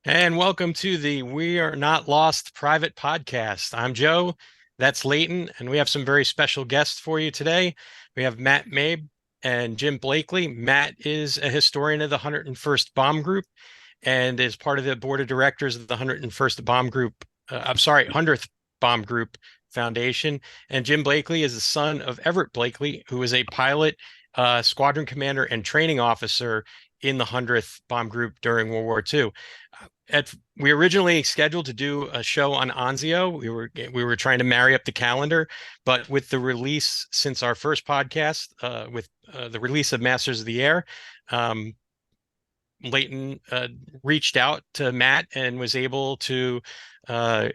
And welcome to the We Are Not Lost private podcast. I'm Joe, that's Leighton, and we have some very special guests for you today. We have Matt Mabe and Jim Blakely. Matt is a historian of the 101st Bomb Group and is part of the board of directors of the 101st Bomb Group. 100th Bomb Group Foundation. And Jim Blakely is the son of Everett Blakely, who is a pilot, squadron commander, and training officer in the 100th Bomb Group during World War II. We originally scheduled to do a show on Anzio. We were trying to marry up the calendar, but with the release since our first podcast, with the release of Masters of the Air, um, Leighton reached out to Matt and was able to uh,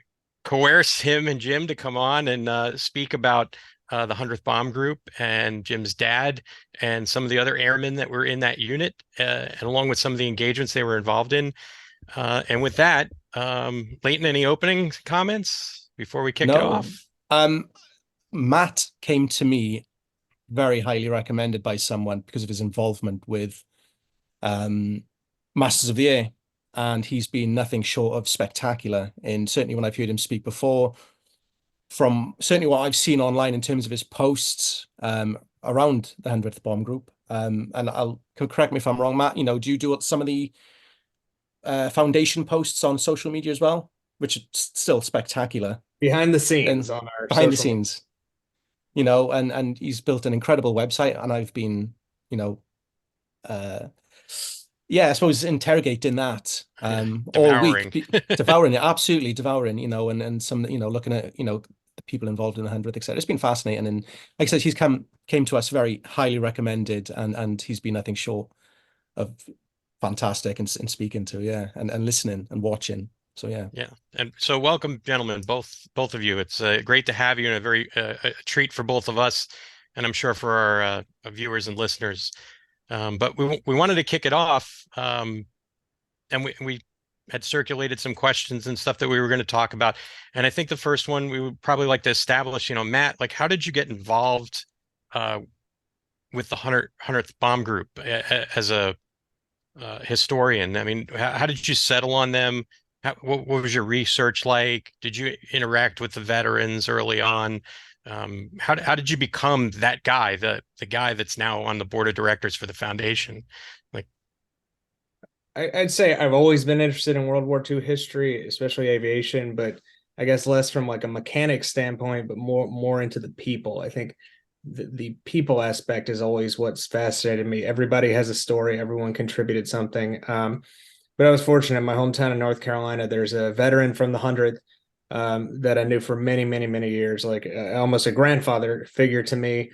coerce him and Jim to come on and speak about the 100th Bomb Group and Jim's dad and some of the other airmen that were in that unit, and along with some of the engagements they were involved in. And with that, Leighton, any opening comments before we kick it No. off? Matt came to me very highly recommended by someone because of his involvement with um, Masters of the Air. And he's been nothing short of spectacular. And certainly when I've heard him speak before, from certainly what I've seen online in terms of his posts around the 100th Bomb Group. And correct me if I'm wrong, Matt, do you do some of the foundation posts on social media as well, which is still spectacular? Behind the And scenes on our behind the social. scenes, and he's built an incredible website, and I've been, you know, uh, yeah, I suppose interrogating that all Devouring. week, devouring it, absolutely devouring, and some, looking at, the people involved in the 100th, etc. It's been fascinating, and like I said, he's came to us very highly recommended, and he's been nothing short of fantastic and speaking to, yeah, and listening and watching. So yeah. Yeah. And so welcome, gentlemen, both of you. It's great to have you and a treat for both of us, and I'm sure for our viewers and listeners. But we wanted to kick it off, and we had circulated some questions and stuff that we were going to talk about. And I think the first one we would probably like to establish, Matt, like how did you get involved with the 100th Bomb Group as a historian? I mean, how did you settle on them? What was your research like? Did you interact with the veterans early on? How did you become that guy, the guy that's now on the board of directors for the foundation? Like, I'd say I've always been interested in World War II history, especially aviation, but I guess less from like a mechanic standpoint, but more into the people. I think the people aspect is always what's fascinated me. Everybody has a story, everyone contributed something. But I was fortunate in my hometown in North Carolina. There's a veteran from the 100th that I knew for many, many, many years, like almost a grandfather figure to me.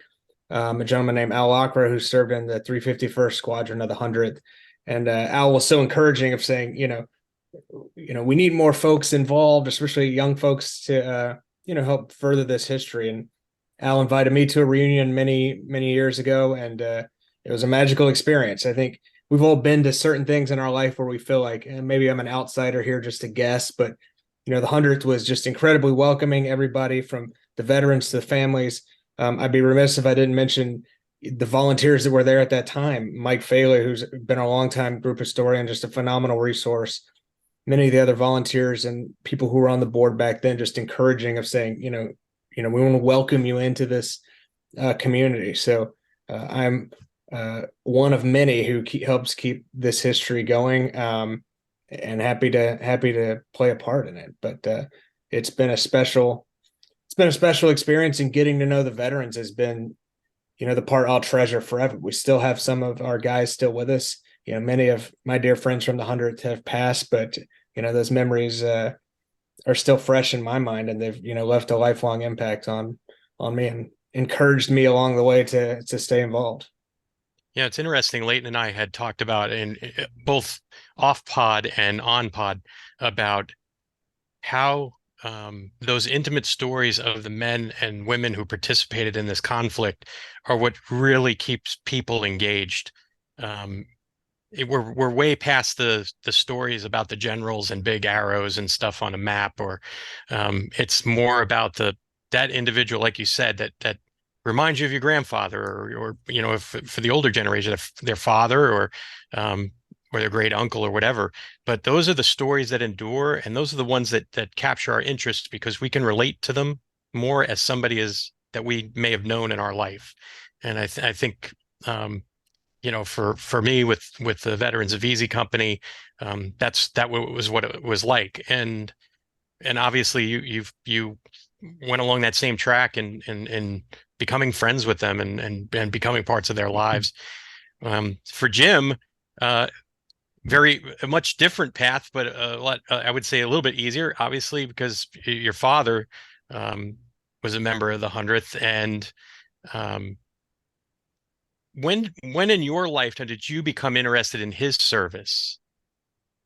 A gentleman named Al Akra who served in the 351st Squadron of the 100th. And Al was so encouraging of saying, we need more folks involved, especially young folks, to help further this history. And Al invited me to a reunion many, many years ago, and it was a magical experience. I think we've all been to certain things in our life where we feel like maybe I'm an outsider here just a guest, but the 100th was just incredibly welcoming, everybody from the veterans to the families. I'd be remiss if I didn't mention the volunteers that were there at that time. Mike Faley, who's been a longtime group historian, just a phenomenal resource. Many of the other volunteers and people who were on the board back then, just encouraging of saying, we want to welcome you into this community. So I'm one of many who helps keep this history going, and happy to play a part in it. But it's been a special experience, and getting to know the veterans has been, the part I'll treasure forever. We still have some of our guys still with us. Many of my dear friends from the 100th have passed, but those memories are still fresh in my mind, and they've left a lifelong impact on me and encouraged me along the way to stay involved. yeah, it's interesting. Leighton and I had talked about in both off pod and on pod about how those intimate stories of the men and women who participated in this conflict are what really keeps people engaged. Um, we're way past the stories about the generals and big arrows and stuff on a map, or it's more about that individual, like you said, that reminds you of your grandfather, or if for the older generation, their father, or or their great uncle or whatever. But those are the stories that endure, and those are the ones that capture our interest because we can relate to them more as somebody is that we may have known in our life. And I think for me with the Veterans of Easy Company, that was what it was like. And obviously you went along that same track and becoming friends with them and becoming parts of their lives. For Jim, a much different path, but a lot, I would say a little bit easier, obviously, because your father was a member of the 100th. And when in your lifetime did you become interested in his service?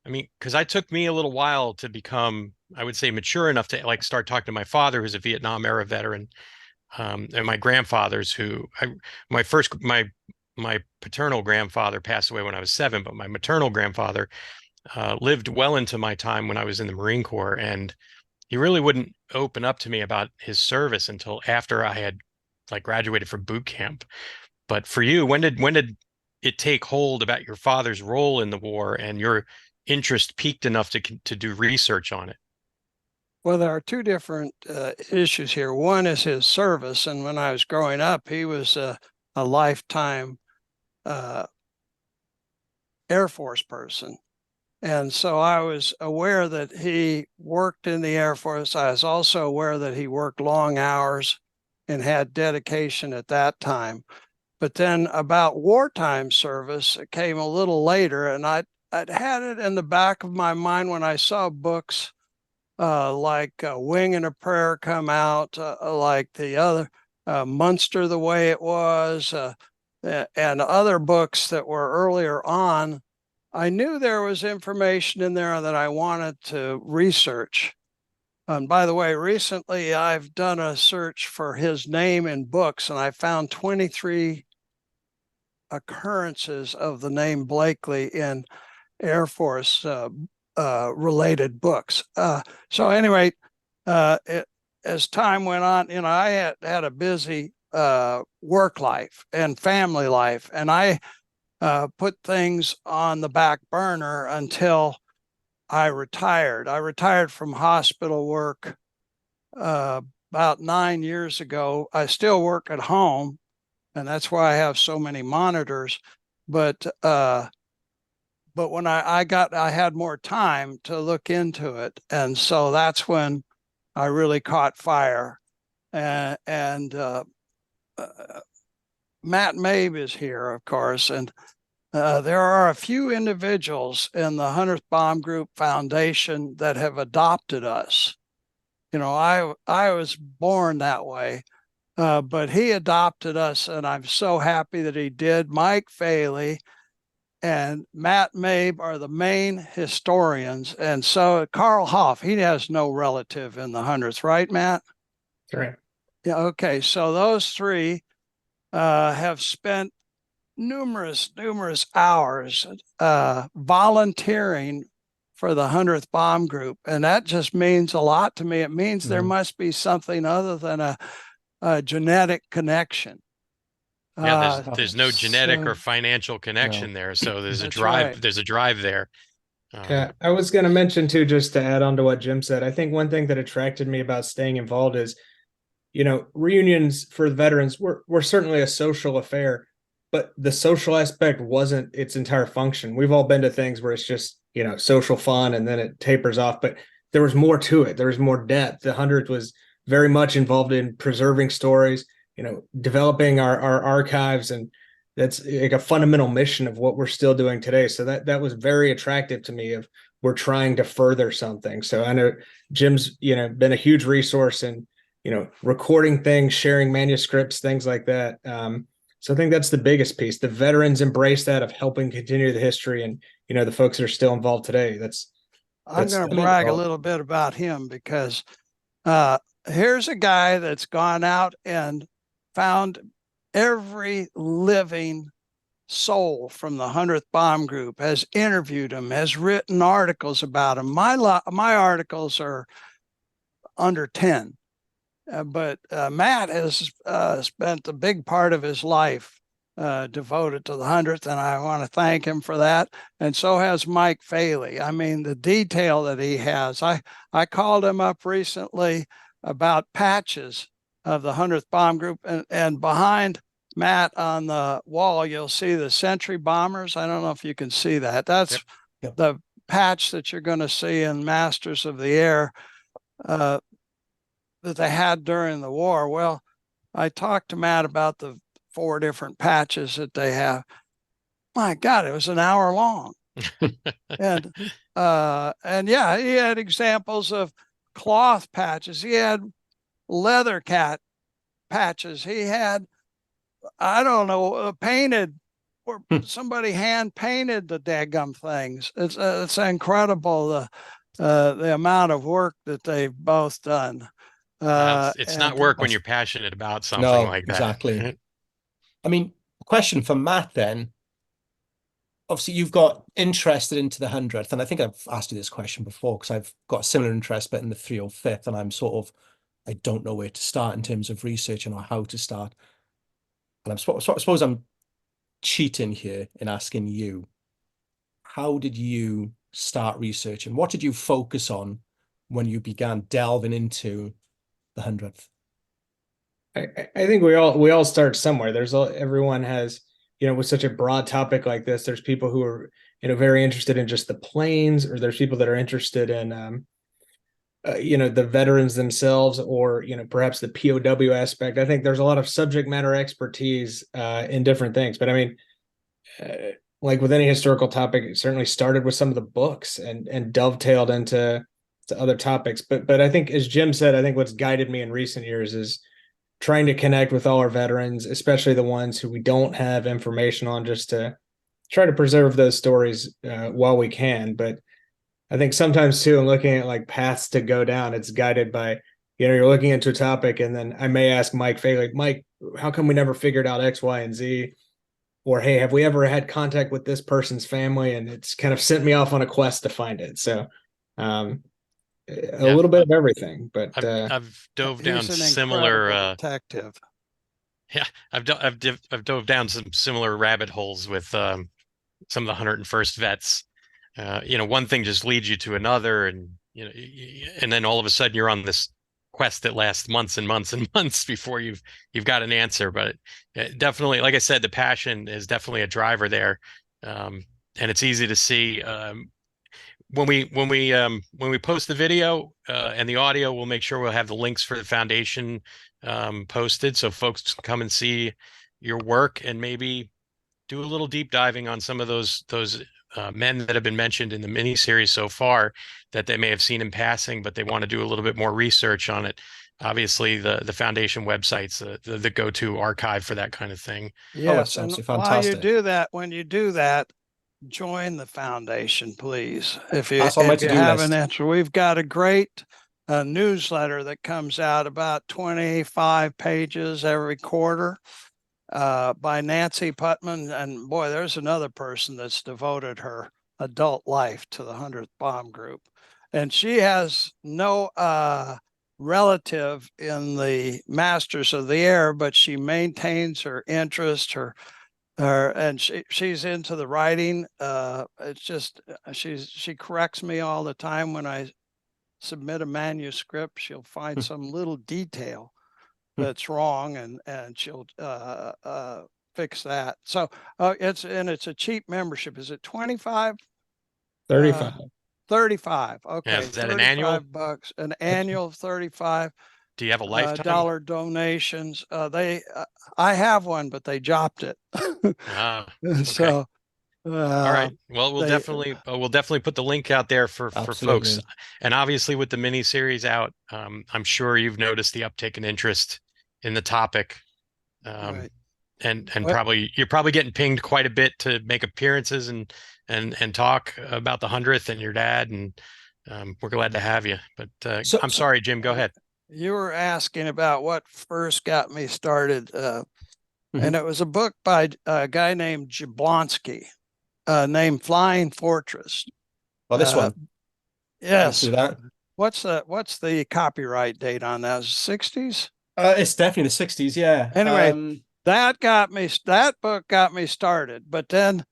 I mean, because it took me a little while to become, I would say, mature enough to like start talking to my father, who's a Vietnam era veteran, and my grandfathers, my paternal grandfather passed away when I was 7, but my maternal grandfather lived well into my time when I was in the Marine Corps, and he really wouldn't open up to me about his service until after I had like graduated from boot camp. But for you, when did it take hold about your father's role in the war and your interest peaked enough to do research on it? Well, there are two different issues here. One is his service, and when I was growing up, he was a lifetime Air Force person. And so I was aware that he worked in the Air Force. I was also aware that he worked long hours and had dedication at that time. But then about wartime service, it came a little later, and I'd had it in the back of my mind when I saw books like Wing and a Prayer come out, like the other Munster the Way It Was, and other books that were earlier on. I knew there was information in there that I wanted to research. And by the way, recently I've done a search for his name in books, and I found 23 occurrences of the name Blakely in Air Force related books. So anyway, as time went on, I had a busy work life and family life, and I put things on the back burner until I retired. I retired from hospital work about 9 years ago. I still work at home, and that's why I have so many monitors. But when I had more time to look into it, and so that's when I really caught fire. And Matt Mabe is here, of course, and there are a few individuals in the 100th Bomb Group Foundation that have adopted us. I was born that way, but he adopted us, and I'm so happy that he did. Mike Faley and Matt Mabe are the main historians, and so Carl Hoff, he has no relative in the 100th, right, Matt? That's right. Yeah, okay, so those three have spent numerous hours volunteering for the 100th Bomb Group, and that just means a lot to me. It means there must be something other than a genetic connection. Yeah, there's no genetic or financial connection there, so there's a drive. Right. There's a drive there. Yeah, I was going to mention too, just to add on to what Jim said. I think one thing that attracted me about staying involved is, reunions for the veterans were certainly a social affair, but the social aspect wasn't its entire function. We've all been to things where it's just, social fun and then it tapers off, but there was more to it. There was more depth. The 100th was very much involved in preserving stories, developing our archives, and that's like a fundamental mission of what we're still doing today. So that was very attractive to me. Of we're trying to further something. So I know Jim's been a huge resource in recording things, sharing manuscripts, things like that. So I think that's the biggest piece. The veterans embrace that of helping continue the history, and the folks that are still involved today. I'm going to brag a little bit about him because here's a guy that's gone out and found every living soul from the 100th Bomb Group, has interviewed him, has written articles about him. My articles are under 10, but Matt has spent a big part of his life devoted to the 100th, and I want to thank him for that. And so has Mike Faley. I mean, the detail that he has. I called him up recently about patches of the 100th Bomb Group, and behind Matt on the wall, you'll see the Sentry bombers. I don't know if you can see that. That's Yep. the patch that you're going to see in Masters of the Air that they had during the war. Well, I talked to Matt about the 4 different patches that they have. My God, it was an hour long. and yeah, he had examples of cloth patches. He had leather cat patches. He had, I don't know, painted, or somebody hand painted the daggum things. It's incredible the amount of work that they've both done. It's not work when you're passionate about something No, like that. exactly. I mean, question for Matt then. Obviously, you've got interested into the 100th, and I think I've asked you this question before because I've got a similar interest, but in the 305th, and I'm sort of, I don't know where to start in terms of researching or how to start. And I suppose I'm cheating here in asking you, how did you start researching? What did you focus on when you began delving into the 100th? I think we all start somewhere. Everyone has, with such a broad topic like this, there's people who are, very interested in just the planes, or there's people that are interested in, the veterans themselves, or, perhaps the POW aspect. I think there's a lot of subject matter expertise in different things. But I mean, like with any historical topic, it certainly started with some of the books and dovetailed into other topics. But I think, as Jim said, I think what's guided me in recent years is trying to connect with all our veterans, especially the ones who we don't have information on, just to try to preserve those stories while we can. But I think sometimes too, in looking at like paths to go down, it's guided by, you're looking into a topic, and then I may ask Mike Faley, Mike, how come we never figured out X, Y, and Z? Or, hey, have we ever had contact with this person's family? And it's kind of sent me off on a quest to find it. So a little bit of everything, but I've dove down similar detective. Yeah, I've dove down some similar rabbit holes with some of the 101st vets. One thing just leads you to another, and and then all of a sudden you're on this quest that lasts months and months and months before you've got an answer. But definitely, like I said, the passion is definitely a driver there, and it's easy to see. When we post the video and the audio, we'll make sure we'll have the links for the foundation posted, so folks can come and see your work and maybe do a little deep diving on some of those men that have been mentioned in the miniseries so far that they may have seen in passing, but they want to do a little bit more research on it. Obviously, the foundation website's the go-to archive for that kind of thing. Yes, and while you do that, when you do that, join the foundation, please. If you have an answer, we've got a great newsletter that comes out about 25 pages every quarter by Nancy Putman. And boy, there's another person that's devoted her adult life to the 100th Bomb Group. And she has no relative in the Masters of the Air, but she maintains her interest, and she's into the writing. It's just she corrects me all the time when I submit a manuscript. She'll find some little detail that's wrong, and she'll fix that. So it's a cheap membership. Is it 25? 35. 35. Okay. Yeah, is that an annual? $35, an annual 35. Do you have a lifetime? Dollar donations. I have one, but they dropped it. Okay. So all right. Well, we'll definitely put the link out there for folks. And obviously with the mini series out, I'm sure you've noticed the uptick in interest in the topic. Right. And probably you're probably getting pinged quite a bit to make appearances and talk about the 100th and your dad, and we're glad to have you. But I'm sorry, Jim, go ahead. You were asking about what first got me started, and it was a book by a guy named Jablonski, named Flying Fortress. Oh, this one. Yes. What's the copyright date on that? 60s? It's definitely the 60s, yeah. Anyway, that book got me started. But then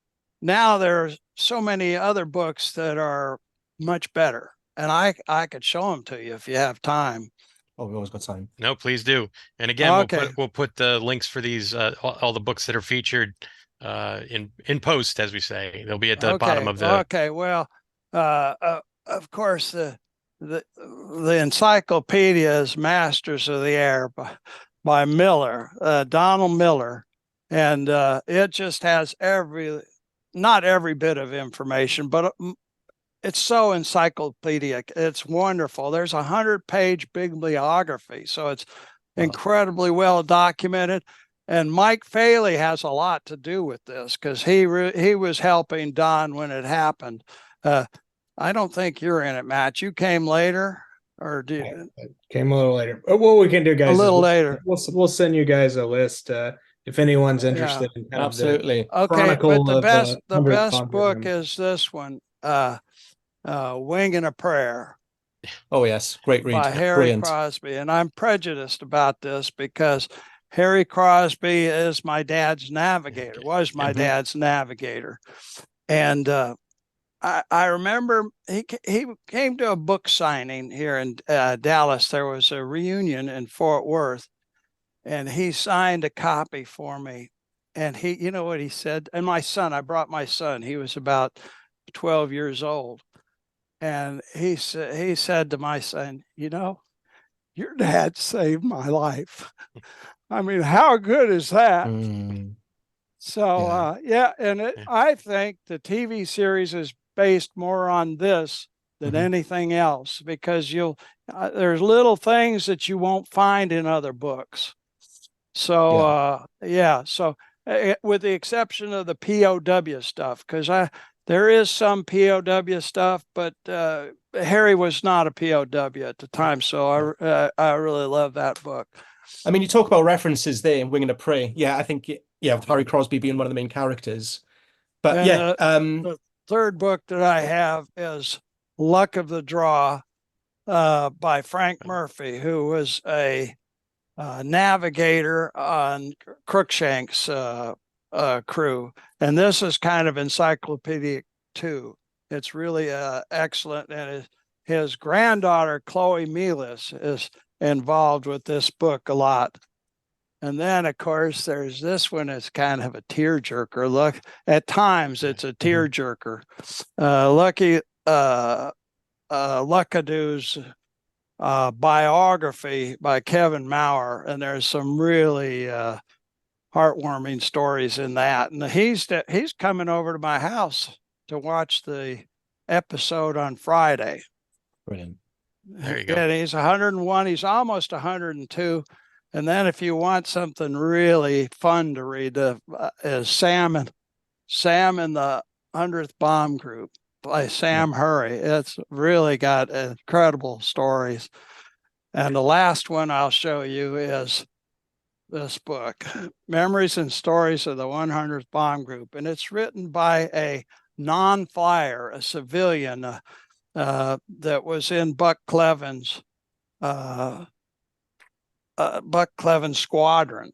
now there's so many other books that are much better. And I could show them to you if you have time. Oh, we always got time. No, please do. And again, Okay. we'll put the links for these all the books that are featured in post, as we say. They'll be at the bottom of the. Okay. Well, of course, the encyclopedia is Masters of the Air by Miller, Donald Miller, and it just has not every bit of information, but it's so encyclopedic. It's wonderful. There's 100-page bibliography, so it's incredibly well documented. And Mike Faley has a lot to do with this because he was helping Don when it happened. I don't think you're in it, Matt. You came later, or did you? I came a little later. What we can do, guys, a little later. We'll send you guys a list if anyone's interested in kind absolutely. Of okay, but the the best book is this one, Winging a Prayer. Oh yes, great read By Harry Brilliant. Crosby. And I'm prejudiced about this because Harry Crosby is my dad's navigator, was my dad's navigator. And I remember he came to a book signing here in Dallas. There was a reunion in Fort Worth, and he signed a copy for me. And you know what he said? And I brought my son. He was about 12 years old. And he said to my son, you know, your dad saved my life. I mean, how good is that? So, and I think the TV series is based more on this than anything else because there's little things that you won't find in other books. So, so with the exception of the POW stuff, because there is some POW stuff, but Harry was not a POW at the time, so I really love that book. I mean, you talk about references there in Winging a Prayer. Yeah, I think Harry Crosby being one of the main characters. But the third book that I have is Luck of the Draw by Frank Murphy, who was a navigator on Crookshank's crew. And this is kind of encyclopedic too. It's really excellent. And his granddaughter, Chloe Mealis, is involved with this book a lot. And then, of course, there's this one is kind of a tearjerker. Look, at times it's a tearjerker. Luckadu's biography by Kevin Maurer, and there's some really heartwarming stories in that. And he's coming over to my house to watch the episode on Friday. Brilliant. There you go. And he's 101. He's almost 102. And then if you want something really fun to read, is Sam and the 100th Bomb Group by Sam Hurry. It's really got incredible stories. And the last one I'll show you is this book, Memories and Stories of the 100th Bomb Group. And it's written by a non-flyer, a civilian that was in Buck Cleven's squadron.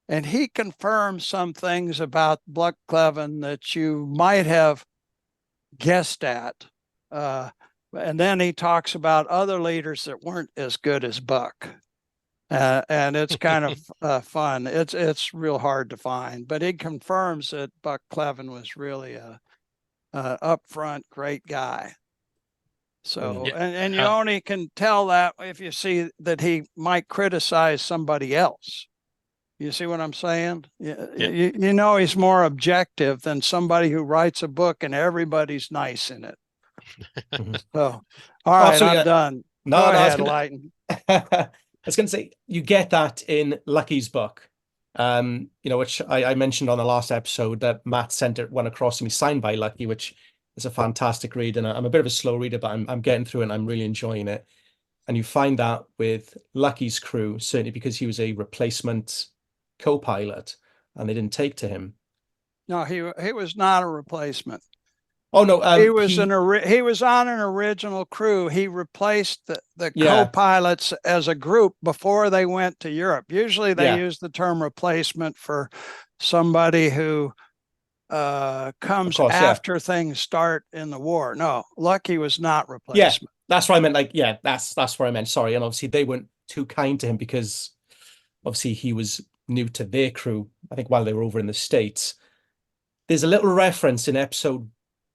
And he confirms some things about Buck Cleven that you might have guessed at. And then he talks about other leaders that weren't as good as Buck. And it's kind of fun. It's real hard to find, but he confirms that Buck Cleven was really a upfront, great guy. So, and you only can tell that if you see that he might criticize somebody else. You see what I'm saying? You know, he's more objective than somebody who writes a book and everybody's nice in it. So, all right, I'm done. Go ahead, Leighton. I was going to say, you get that in Lucky's book, which I mentioned on the last episode that Matt sent one across to me, signed by Lucky, which is a fantastic read. And I'm a bit of a slow reader, but I'm getting through it and I'm really enjoying it. And you find that with Lucky's crew, certainly because he was a replacement co-pilot and they didn't take to him. No, he was not a replacement. Oh no, he was he was on an original crew. He replaced the co-pilots as a group before they went to Europe. Usually they use the term replacement for somebody who comes after things start in the war. No, Lucky was not replacement. Yeah, that's what I meant. Like, that's what I meant. Sorry. And obviously they weren't too kind to him because obviously he was new to their crew, I think, while they were over in the States. There's a little reference in episode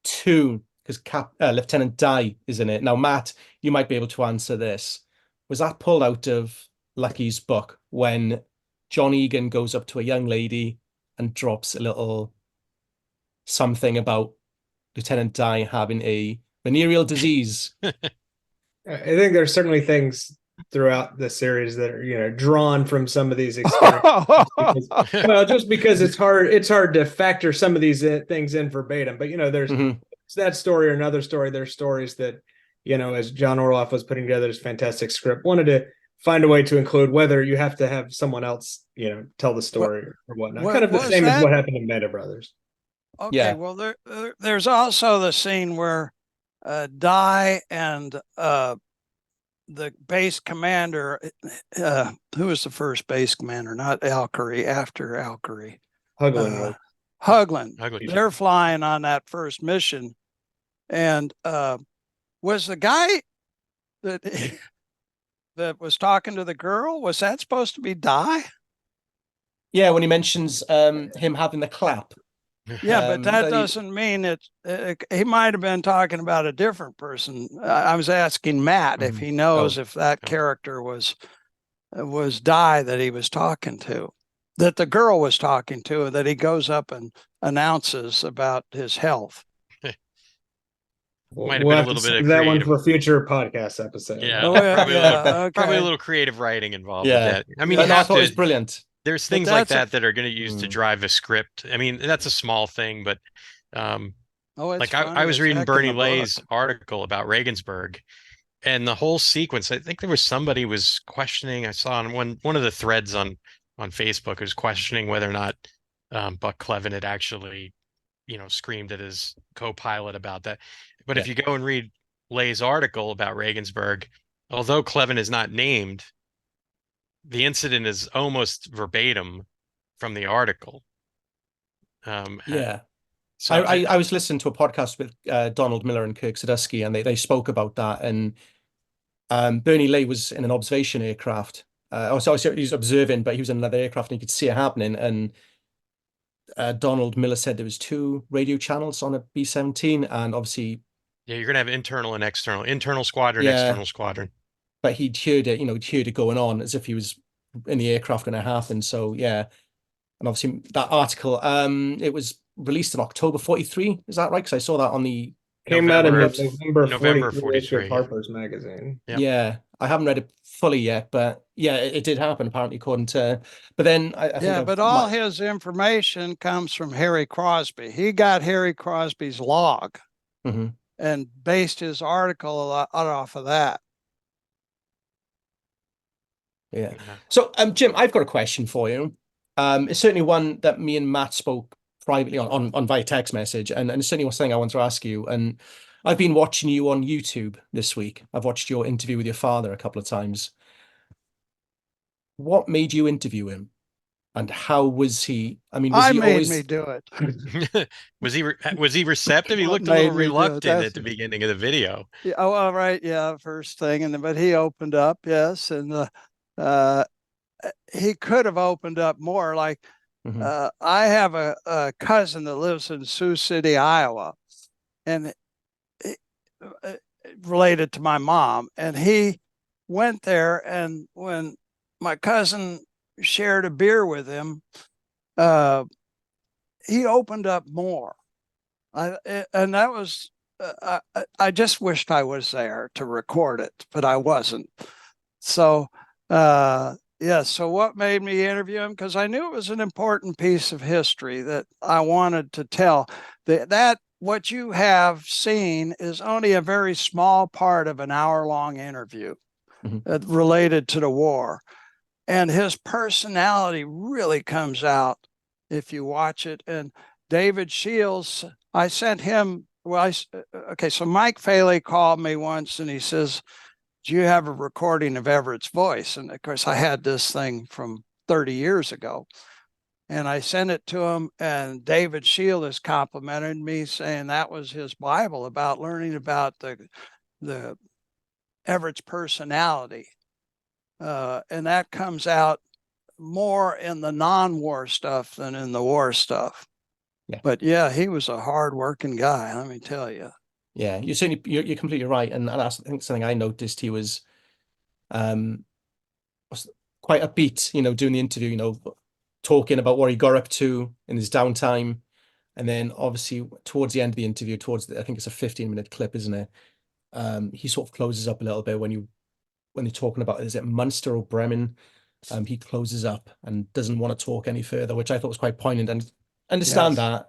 2 because Lieutenant Di is in it. Now, Matt, you might be able to answer this. Was that pulled out of Lucky's book when John Egan goes up to a young lady and drops a little something about Lieutenant Di having a venereal disease? I think there's certainly things throughout the series that are, drawn from some of these experiences. Just because it's hard to factor some of these things in verbatim. But there's that story or another story. There's stories that as John Orloff was putting together this fantastic script, wanted to find a way to include, whether you have to have someone else tell the story or whatnot. Kind of the same as what happened in Mabe Brothers. Okay, well there's also the scene where Di and the base commander, who was the first base commander? Not Alkery, after Alkery. Hugland. They're flying on that first mission. And was the guy that that was talking to the girl, was that supposed to be Di? Yeah, when he mentions him having the clap. Yeah, but that doesn't mean he might have been talking about a different person. I was asking Matt if he knows if that character was Di that he was talking to, that the girl was talking to, that he goes up and announces about his health. Might have been a little bit of that one for a future podcast episode. Yeah, probably, probably a little creative writing involved with that. I mean, I thought it was brilliant. There's things like that that are going to use to drive a script. I mean, that's a small thing, but like I was reading Bernie Lay's article about Regensburg, and the whole sequence. I think there was somebody was questioning. I saw on one of the threads on Facebook was questioning whether or not Buck Clevin had actually, screamed at his co-pilot about that. But if you go and read Lay's article about Regensburg, although Clevin is not named, the incident is almost verbatim from the article. So I was listening to a podcast with Donald Miller and Kirk Sadusky, and they spoke about that. And Bernie Lay was in an observation aircraft. So he was observing, but he was in another aircraft, and he could see it happening. And Donald Miller said there was 2 radio channels on a B-17, and obviously, you're gonna have internal and internal squadron, external squadron. But he'd heard it, he'd heard it going on as if he was in the aircraft when it happened. So and obviously that article, it was released in October 43. Is that right? Because I saw that on the came out in November 43 Harper's Magazine. Yeah, I haven't read it fully yet, but it did happen apparently, according to. But then I think but all his information comes from Harry Crosby. He got Harry Crosby's log and based his article off of that. Yeah. So, Jim, I've got a question for you. It's certainly one that me and Matt spoke privately on via text message, and it's certainly something I want to ask you. And I've been watching you on YouTube this week. I've watched your interview with your father a couple of times. What made you interview him, and how was he? I mean, was he always... me do it. was he receptive? He looked a little reluctant at the beginning of the video. Yeah, all right, first thing, but he opened up, yes, and he could have opened up more. Like I have a cousin that lives in Sioux City, Iowa, and related to my mom, and he went there, and when my cousin shared a beer with him, he opened up more. And that was I just wished I was there to record it, but I wasn't. So so what made me interview him? Because I knew it was an important piece of history that I wanted to tell. That what you have seen is only a very small part of an hour-long interview related to the war. And his personality really comes out if you watch it. And David Shields, I sent him well, okay, so Mike Faley called me once and he says, do you have a recording of Everett's voice? And of course, I had this thing from 30 years ago. And I sent it to him, and David Shield has complimented me, saying that was his Bible about learning about the Everett's personality. And that comes out more in the non-war stuff than in the war stuff. Yeah. But yeah, he was a hard-working guy, let me tell you. Yeah, you're completely right, and that's, I think, something I noticed. He was quite upbeat, doing the interview, talking about what he got up to in his downtime. And then obviously towards the end of the interview, I think it's a 15-minute clip, isn't it? He sort of closes up a little bit when they're talking about, is it Munster or Bremen? He closes up and doesn't want to talk any further, which I thought was quite poignant, and understand that.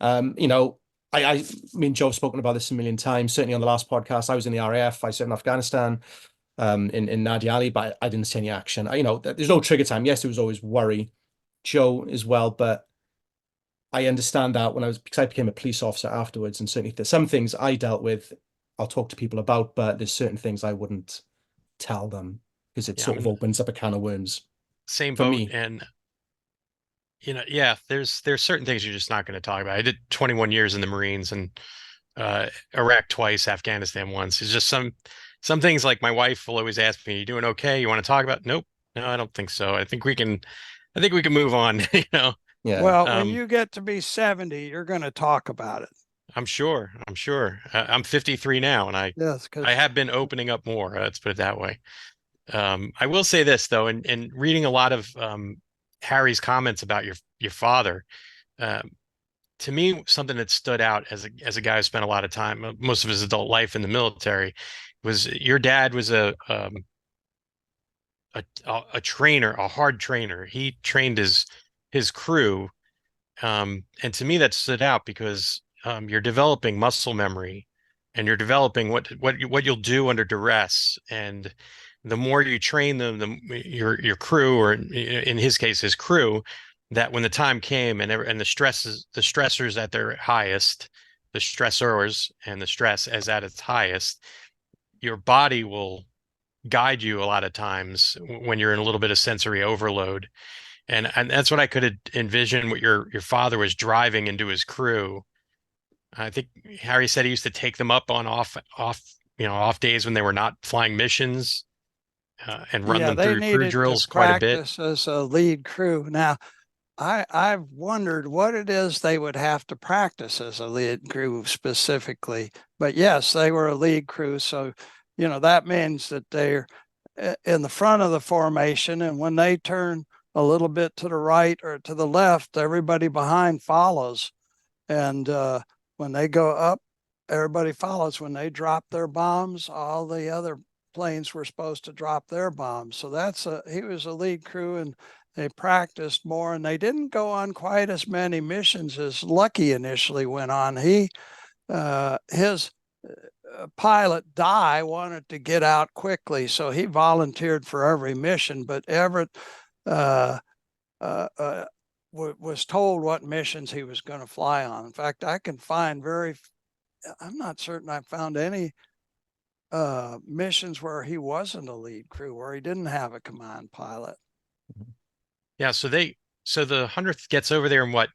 Me and Joe have spoken about this a million times. Certainly on the last podcast, I was in the RAF, I served in Afghanistan, in Nadi Ali, but I didn't see any action. There's no trigger time. Yes, there was always worry. Joe as well, but I understand that because I became a police officer afterwards, and certainly there's some things I dealt with, I'll talk to people about, but there's certain things I wouldn't tell them because it sort of opens up a can of worms. Same for boat, me. and there's certain things you're just not going to talk about. I did 21 years in the Marines, and Iraq twice, Afghanistan once. It's just some things, like my wife will always ask me, "You doing okay? You want to talk about?" Nope, no, I don't think so. I think we can move on. Yeah. Well, when you get to be 70, you're going to talk about it. I'm sure. I'm 53 now, and I have been opening up more. Let's put it that way. I will say this though, and reading a lot of Harry's comments about your father, to me, something that stood out as a guy who spent a lot of time, most of his adult life in the military, was your dad was a trainer, a hard trainer. He trained his crew, and to me that stood out because you're developing muscle memory, and you're developing what you'll do under duress, and the more you train them, your crew, or in his case his crew, that when the time came and the stressors at their highest, the stressors and the stress as at its highest, your body will guide you a lot of times when you're in a little bit of sensory overload. And that's what I could envision what your father was driving into his crew. I think Harry said he used to take them up on off days when they were not flying missions, and run them through crew drills quite a bit. As a lead crew. Now, I've wondered what it is they would have to practice as a lead crew specifically. But yes, they were a lead crew, so that means that they're in the front of the formation, and when they turn a little bit to the right or to the left, everybody behind follows. And when they go up, everybody follows. When they drop their bombs, all the other planes were supposed to drop their bombs. So he was a lead crew, and they practiced more, and they didn't go on quite as many missions as Lucky initially went on. His pilot Dye wanted to get out quickly, so he volunteered for every mission, but Everett was told what missions he was going to fly on. In fact, I'm not certain I found any missions where he wasn't a lead crew, where he didn't have a command pilot. Yeah, so the 100th gets over there in what,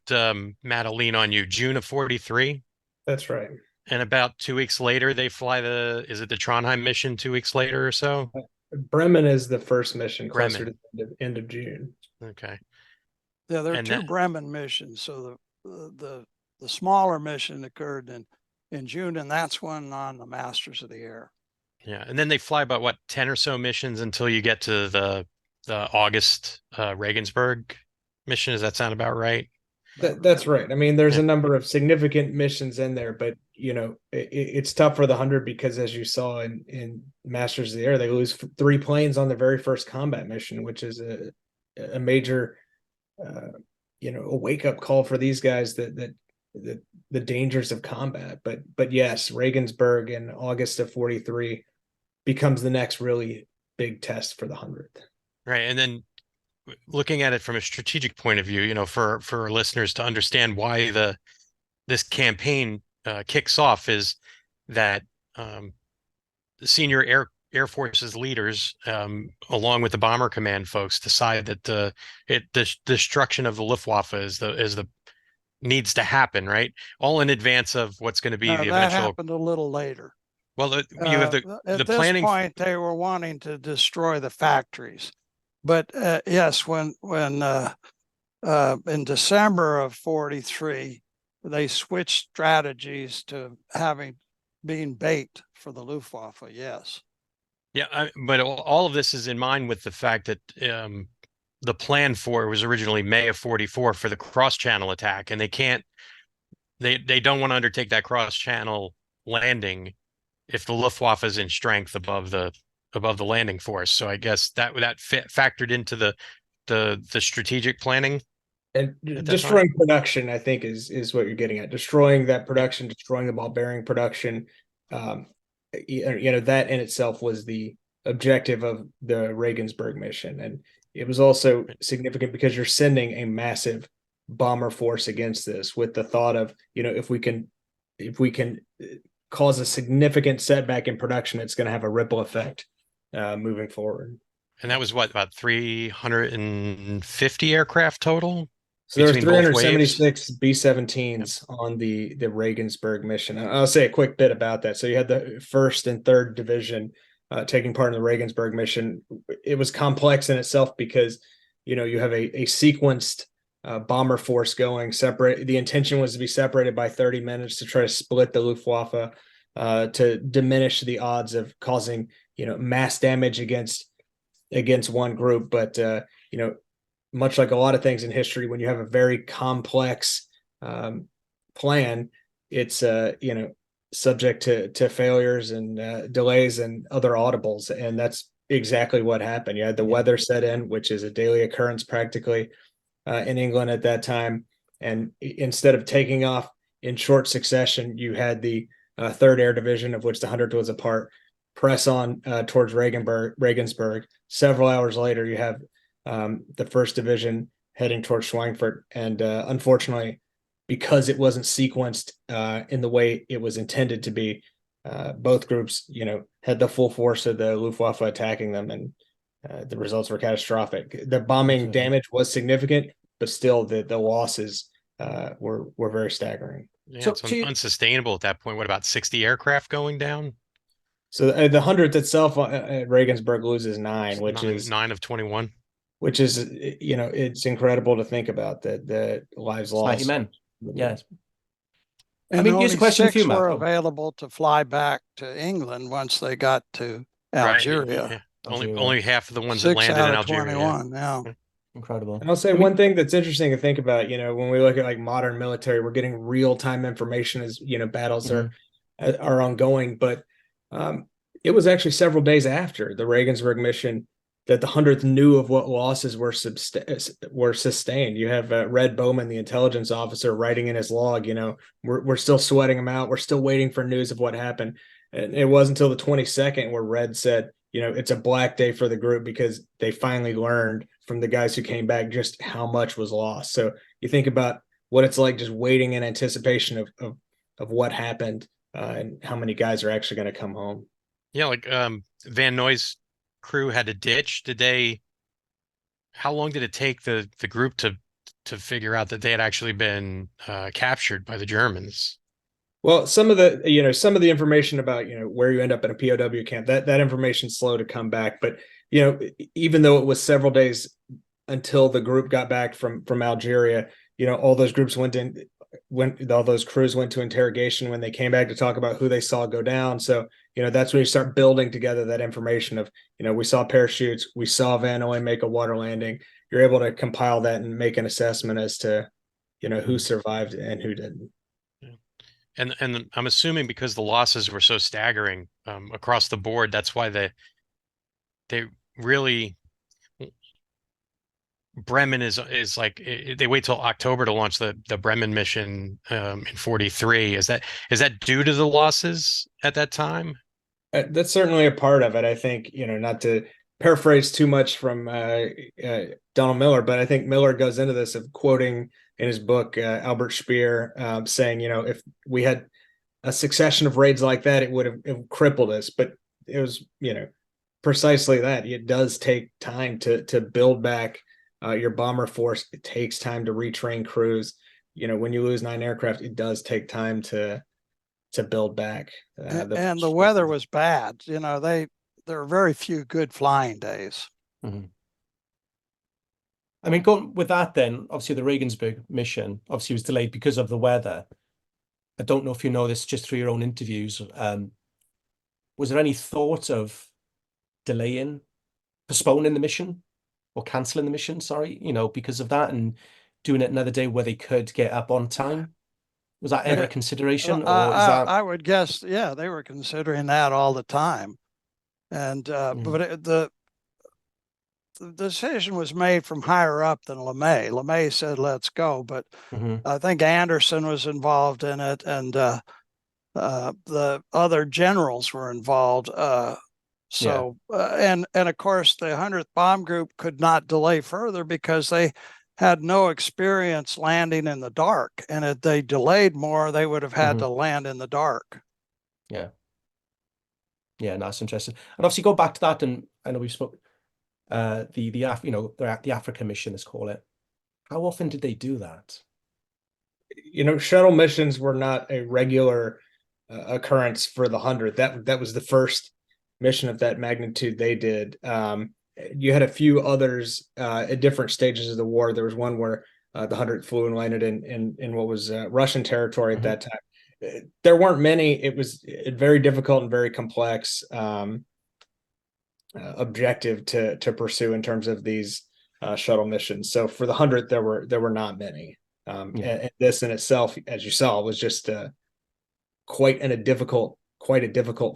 Matt, I'll lean on you, June of 43. That's right. And about 2 weeks later, they fly is it the Trondheim mission 2 weeks later or so? Bremen is the first mission, closer to the end of June. Okay. Yeah, there are two Bremen missions. So the smaller mission occurred in June, and that's when on the Masters of the Air. Yeah, and then they fly about what, 10 or so missions until you get to the August Regensburg mission. Does that sound about right? That's right. I mean, there's a number of significant missions in there, but it's tough for the 100 because, as you saw in Masters of the Air, they lose 3 planes on their very first combat mission, which is a major a wake up call for these guys that the dangers of combat. But yes, Regensburg in August of 43 becomes the next really big test for the 100th. Right, and then looking at it from a strategic point of view, for listeners to understand why this campaign kicks off is that the senior Air Force's leaders, along with the Bomber Command folks, decide that the destruction of the Luftwaffe is the needs to happen, right? All in advance of what's going to be the That eventual. happened a little later. Well, you have the At this planning. point, they were wanting to destroy the factories. But yes, when in December of 43, they switched strategies to being bait for the Luftwaffe. Yes. Yeah, but all of this is in mind with the fact that the plan for it was originally May of 44 for the cross-channel attack, and they don't want to undertake that cross-channel landing if the Luftwaffe is in strength above the landing force. So I guess that factored into the strategic planning. And destroying production, I think, is what you're getting at. Destroying that production, destroying the ball bearing production. That in itself was the objective of the Regensburg mission. And it was also significant because you're sending a massive bomber force against this with the thought of, if we can cause a significant setback in production, it's going to have a ripple effect moving forward. And that was what, about 350 aircraft total? So there were 376 B-17s on the Regensburg mission. I'll say a quick bit about that. So you had the 1st and 3rd Division taking part in the Regensburg mission. It was complex in itself because, you have a sequenced bomber force going separate. The intention was to be separated by 30 minutes to try to split the Luftwaffe to diminish the odds of causing, mass damage against one group. But, much like a lot of things in history, when you have a very complex plan, it's subject to failures and delays and other audibles, and that's exactly what happened. You had the weather set in, which is a daily occurrence practically in England at that time, and instead of taking off in short succession, you had the 3rd Air Division, of which the 100th was a part, press on towards Regensburg. Several hours later, you have the 1st Division heading towards Schweinfurt. And unfortunately, because it wasn't sequenced in the way it was intended to be, both groups, had the full force of the Luftwaffe attacking them, and the results were catastrophic. The bombing damage was significant, but still the losses were very staggering. Yeah, so it's unsustainable at that point. What, about 60 aircraft going down? So the 100th itself at Regensburg loses 9, which is 9 of 21. Which is, it's incredible to think about the lives lost. 90 men. Yes. And I mean, here's a question for you, Matt. Were available to fly back to England once they got to Algeria. Right. Yeah. Only half of the ones that landed in Algeria. 21, yeah. Incredible. And I'll say one thing that's interesting to think about, when we look at like modern military, we're getting real-time information as, battles are ongoing. But it was actually several days after the Regensburg mission that the 100th knew of what losses were sustained. You have Red Bowman, the intelligence officer, writing in his log, we're still sweating them out. We're still waiting for news of what happened. And it wasn't until the 22nd where Red said, it's a black day for the group because they finally learned from the guys who came back just how much was lost. So you think about what it's like just waiting in anticipation of what happened and how many guys are actually going to come home. Yeah, like Van Noy's crew had to ditch. How long did it take the group to figure out that they had actually been captured by the Germans? Well, some of the information about where you end up in a POW camp, that information's slow to come back. But even though it was several days until the group got back from Algeria, all those groups all those crews went to interrogation when they came back to talk about who they saw go down. So that's when you start building together that information of we saw parachutes, we saw Van Noy make a water landing. You're able to compile that and make an assessment as to who survived and who didn't. And I'm assuming because the losses were so staggering across the board, that's why they really, Bremen is like, they wait till October to launch the Bremen mission in 43. Is that due to the losses at that time? That's certainly a part of it. I think, not to paraphrase too much from Donald Miller, but I think Miller goes into this of quoting in his book, Albert Speer, saying, if we had a succession of raids like that, it would have crippled us. But it was, precisely that. It does take time to build back your bomber force. It takes time to retrain crews. When you lose 9 aircraft, it does take time to build back. And the weather was bad. There were very few good flying days. Mm-hmm. I mean, going with that, then obviously the Regensburg mission obviously was delayed because of the weather. I don't know if you know this just through your own interviews. Was there any thought of postponing the mission or canceling the mission? Sorry, because of that, and doing it another day where they could get up on time? Was that ever a consideration, or is that? I would guess, yeah, they were considering that all the time, and but the decision was made from higher up than LeMay. LeMay said, "Let's go," but I think Anderson was involved in it, and the other generals were involved. And of course, the 100th Bomb Group could not delay further because they had no experience landing in the dark. And if they delayed more, they would have had to land in the dark. Yeah. Yeah, that's interesting. And obviously go back to that, and I know we spoke the Africa mission, let's call it. How often did they do that? Shuttle missions were not a regular occurrence for the 100th. That was the first mission of that magnitude they did. You had a few others at different stages of the war. There was one where the 100th flew and landed in what was Russian territory at that time. There weren't many. It was very difficult and very complex objective to pursue in terms of these shuttle missions. So for the 100th, there were not many. And this in itself, as you saw, was just quite a difficult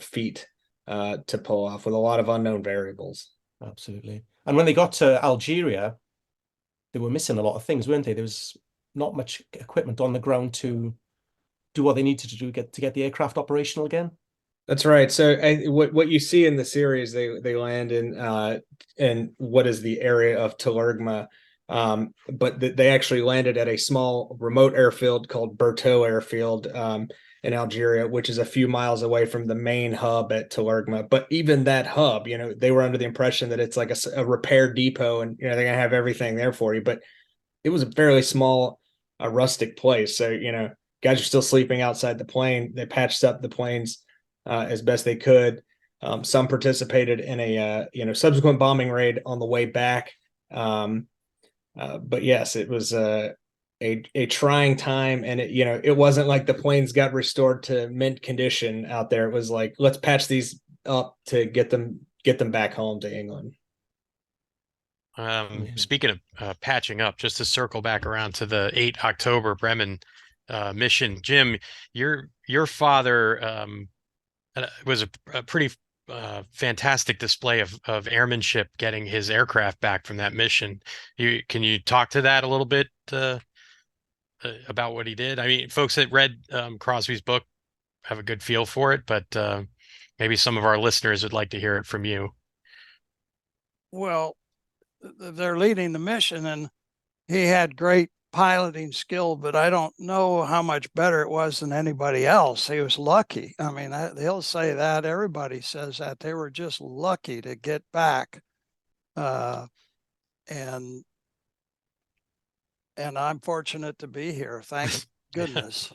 feat to pull off with a lot of unknown variables. Absolutely. And when they got to Algeria, they were missing a lot of things, weren't they? There was not much equipment on the ground to do what they needed to do to get the aircraft operational again. That's right. So what you see in the series, they land in what is the area of Talergma, but they actually landed at a small remote airfield called Bertaux Airfield in Algeria, which is a few miles away from the main hub at Talergma. But even that hub, they were under the impression that it's like a repair depot, and they're gonna have everything there for you. But it was a fairly small, rustic place. So guys are still sleeping outside the plane. They patched up the planes as best they could. Some participated in a subsequent bombing raid on the way back. But yes, it was a trying time, and it wasn't like the planes got restored to mint condition out there. It was like, let's patch these up to get them back home to England. Speaking of patching up, just to circle back around to the 8 October Bremen mission, Jim, your father was a pretty fantastic display of airmanship, getting his aircraft back from that mission. Can you talk to that a little bit about what he did? I mean, folks that read Crosby's book have a good feel for it, but maybe some of our listeners would like to hear it from you. Well, they're leading the mission, and he had great piloting skill, but I don't know how much better it was than anybody else. He was lucky. I mean, he'll say that. Everybody says that. They were just lucky to get back. And I'm fortunate to be here. Thank goodness.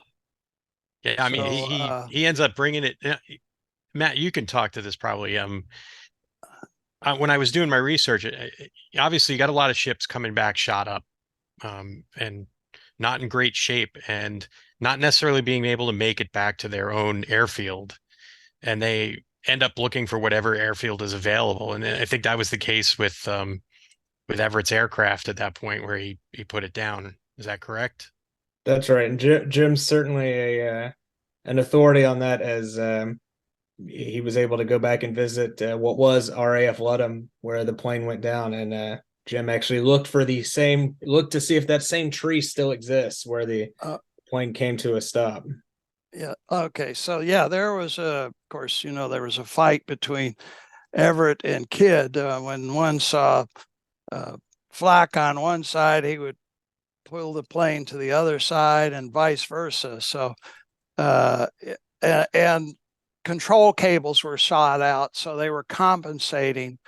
Yeah, I mean, he ends up bringing it. Matt, you can talk to this probably. When I was doing my research, obviously you got a lot of ships coming back shot up, and not in great shape, and not necessarily being able to make it back to their own airfield, and they end up looking for whatever airfield is available. And I think that was the case with Everett's aircraft at that point, where he put it down. Is that correct? That's right. And Jim's certainly an authority on that, as he was able to go back and visit what was RAF Ludham, where the plane went down, and Jim actually looked to see if that same tree still exists where the plane came to a stop. Yeah. Okay. So yeah, there was of course, there was a fight between Everett and Kidd. When one saw flak on one side, he would pull the plane to the other side, and vice versa. So and control cables were shot out, so they were compensating.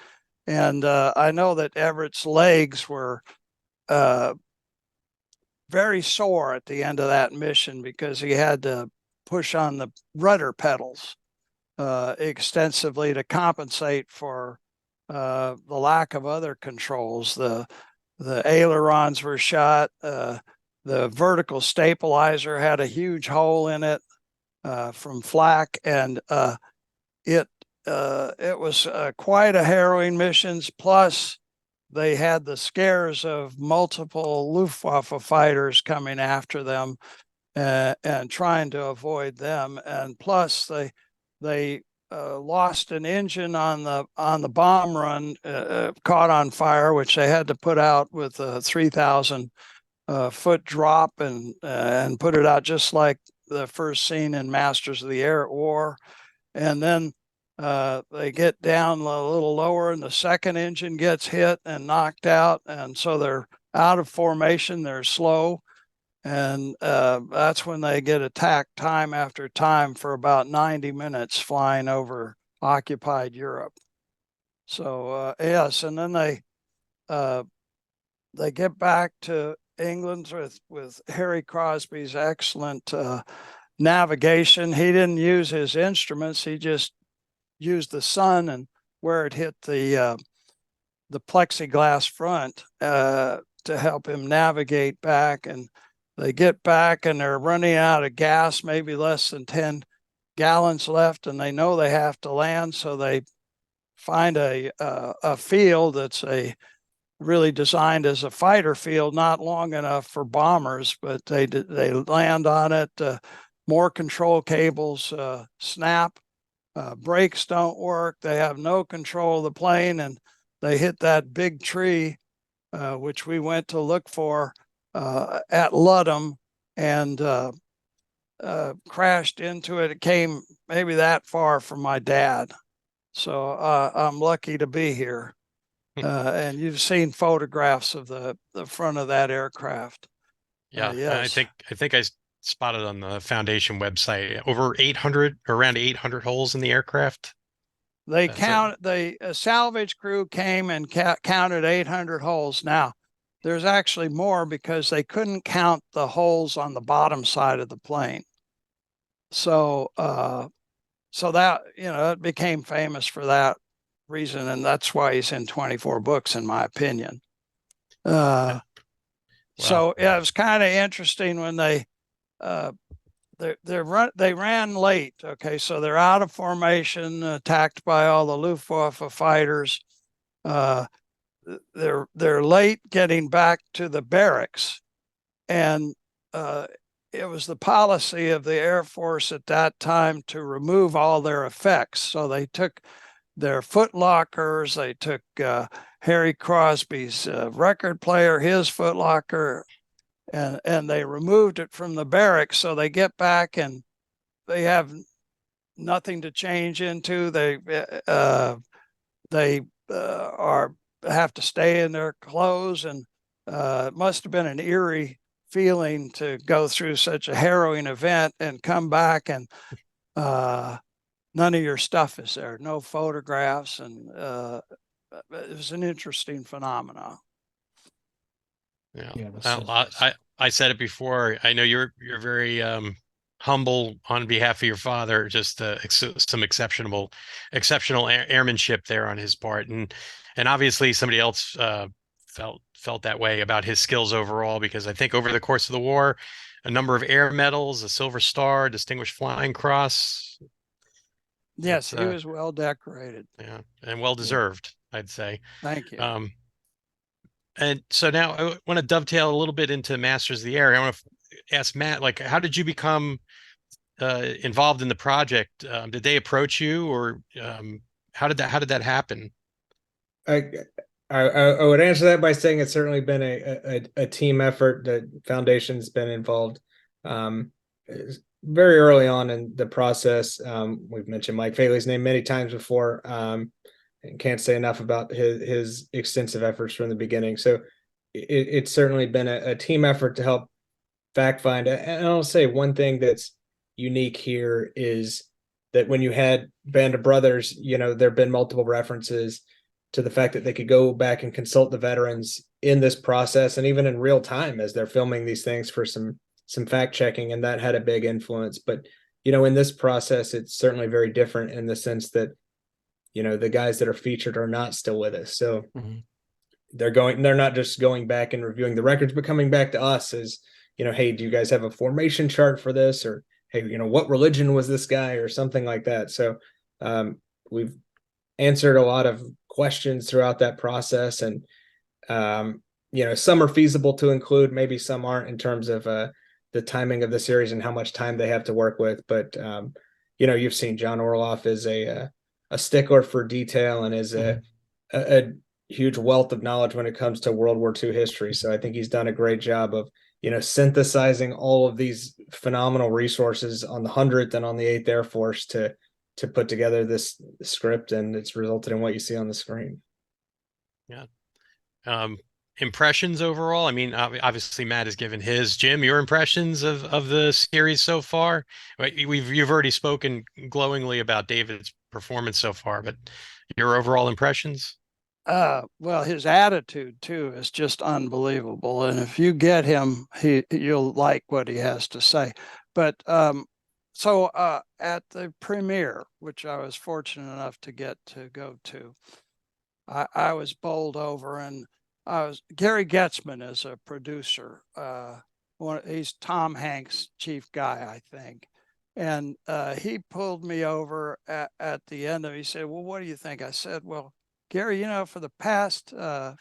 And I know that Everett's legs were very sore at the end of that mission because he had to push on the rudder pedals extensively to compensate for the lack of other controls. The ailerons were shot. The vertical stabilizer had a huge hole in it from flak, and it was quite a harrowing mission. Plus, they had the scares of multiple Luftwaffe fighters coming after them and trying to avoid them. And plus, they lost an engine on the bomb run, caught on fire, which they had to put out with a 3,000 foot drop and put it out just like the first scene in Masters of the Air at War. And then they get down a little lower and the second engine gets hit and knocked out. And so they're out of formation, they're slow. And that's when they get attacked time after time for about 90 minutes flying over occupied Europe. So yes, and then they get back to England with Harry Crosby's excellent navigation. He didn't use his instruments, he just used the sun and where it hit the plexiglass front to help him navigate back. And they get back and they're running out of gas, maybe less than 10 gallons left, and they know they have to land. So they find a field that's really designed as a fighter field, not long enough for bombers, but they land on it. More control cables snap, brakes don't work. They have no control of the plane, and they hit that big tree, which we went to look for at Ludham, and crashed into it. It came maybe that far from my dad. So I'm lucky to be here. And you've seen photographs of the front of that aircraft. Yeah, yes. I think I spotted on the Foundation website over 800, around 800 holes in the aircraft. They the salvage crew came and counted 800 holes. Now, there's actually more because they couldn't count the holes on the bottom side of the plane. So, so that, it became famous for that reason, and that's why he's in 24 books, in my opinion. Wow. So yeah, it was kind of interesting when they ran late. Okay, so they're out of formation, attacked by all the Luftwaffe fighters. They're late getting back to the barracks, and it was the policy of the Air Force at that time to remove all their effects. So they took their foot lockers, they took Harry Crosby's record player, his foot locker, and they removed it from the barracks. So they get back and they have nothing to change into. They have to stay in their clothes, and it must have been an eerie feeling to go through such a harrowing event and come back and none of your stuff is there, no photographs, and it was an interesting phenomenon. Yeah, I said it before. I know you're very humble on behalf of your father. Just some exceptional airmanship there on his part, and obviously somebody else felt that way about his skills overall, because I think over the course of the war, a number of air medals, a Silver Star, Distinguished Flying Cross. Yes, he was well decorated. Yeah, and well deserved, I'd say. Thank you. And so now I want to dovetail a little bit into Masters of the Air. I want to ask Matt, like, how did you become involved in the project? Did they approach you, or how did that happen? I would answer that by saying it's certainly been a team effort. The foundation's been involved very early on in the process. We've mentioned Mike Faley's name many times before, and can't say enough about his extensive efforts from the beginning. So it's certainly been a team effort to help fact find. And I'll say one thing that's unique here is that when you had Band of Brothers, you know, there have been multiple references to the fact that they could go back and consult the veterans in this process and even in real time as they're filming these things for some fact checking, and that had a big influence. But you know, in this process, it's certainly very different in the sense that, you know, the guys that are featured are not still with us. So they're not just going back and reviewing the records, but coming back to us as, you know, hey, do you guys have a formation chart for this? Or, hey, you know, what religion was this guy, or something like that. So we've answered a lot of questions throughout that process. And, you know, some are feasible to include, maybe some aren't in terms of the timing of the series and how much time they have to work with. But, you know, you've seen John Orloff is a stickler for detail and is a huge wealth of knowledge when it comes to World War II history. So I think he's done a great job of, you know, synthesizing all of these phenomenal resources on the 100th and on the 8th Air Force to put together this script, and it's resulted in what you see on the screen. Yeah. Impressions overall. I mean, obviously Matt has given his. Jim, your impressions of the series so far. You've already spoken glowingly about David's performance so far, but your overall impressions. Well, his attitude too is just unbelievable, and if you get him, you'll like what he has to say. But so at the premiere, which I was fortunate enough to get to go to, I was bowled over, and Gary Getzman is a producer. He's Tom Hanks' chief guy, I think. And he pulled me over at the end of it. He said, well, what do you think? I said, well, Gary, you know, for the past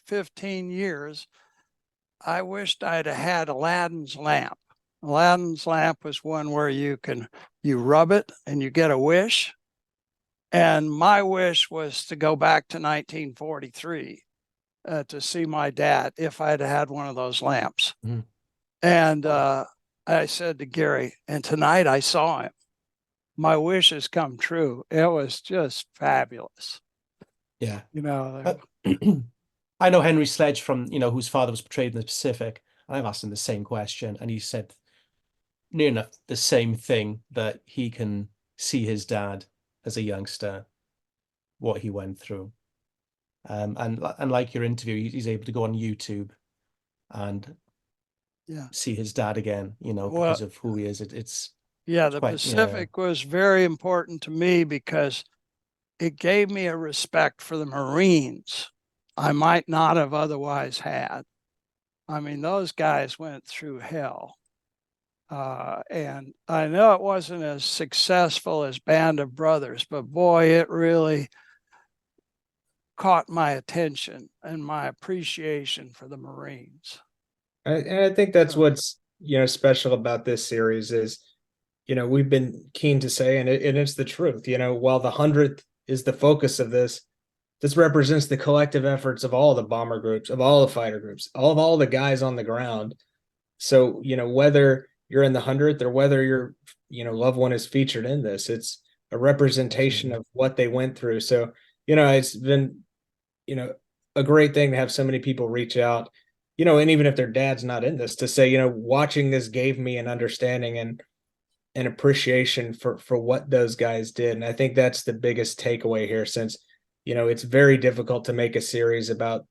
15 years, I wished I'd have had Aladdin's lamp. Aladdin's lamp was one where you rub it and you get a wish. And my wish was to go back to 1943 to see my dad if I'd had one of those lamps. And I said to Gary, and tonight I saw him. My wish has come true. It was just fabulous. Yeah. You know, I know Henry Sledge from, you know, whose father was portrayed in the Pacific. And I've asked him the same question, and he said near enough the same thing, that he can see his dad as a youngster, what he went through. And like your interview, he's able to go on YouTube and see his dad again, you know, because of who he is. It's the Pacific was very important to me because it gave me a respect for the Marines I might not have otherwise had. I mean, those guys went through hell. And I know it wasn't as successful as Band of Brothers, but boy, it really caught my attention and my appreciation for the Marines. And I think that's what's, you know, special about this series is, you know, we've been keen to say, and it's the truth, you know, while the 100th is the focus of this represents the collective efforts of all the bomber groups, of all the fighter groups, all the guys on the ground. So, you know, whether you're in the 100th or whether your, you know, loved one is featured in this, it's a representation of what they went through. So, you know, it's been, you know, a great thing to have so many people reach out, you know, and even if their dad's not in this, to say, you know, watching this gave me an understanding and an appreciation for what those guys did. And I think that's the biggest takeaway here, since, you know, it's very difficult to make a series about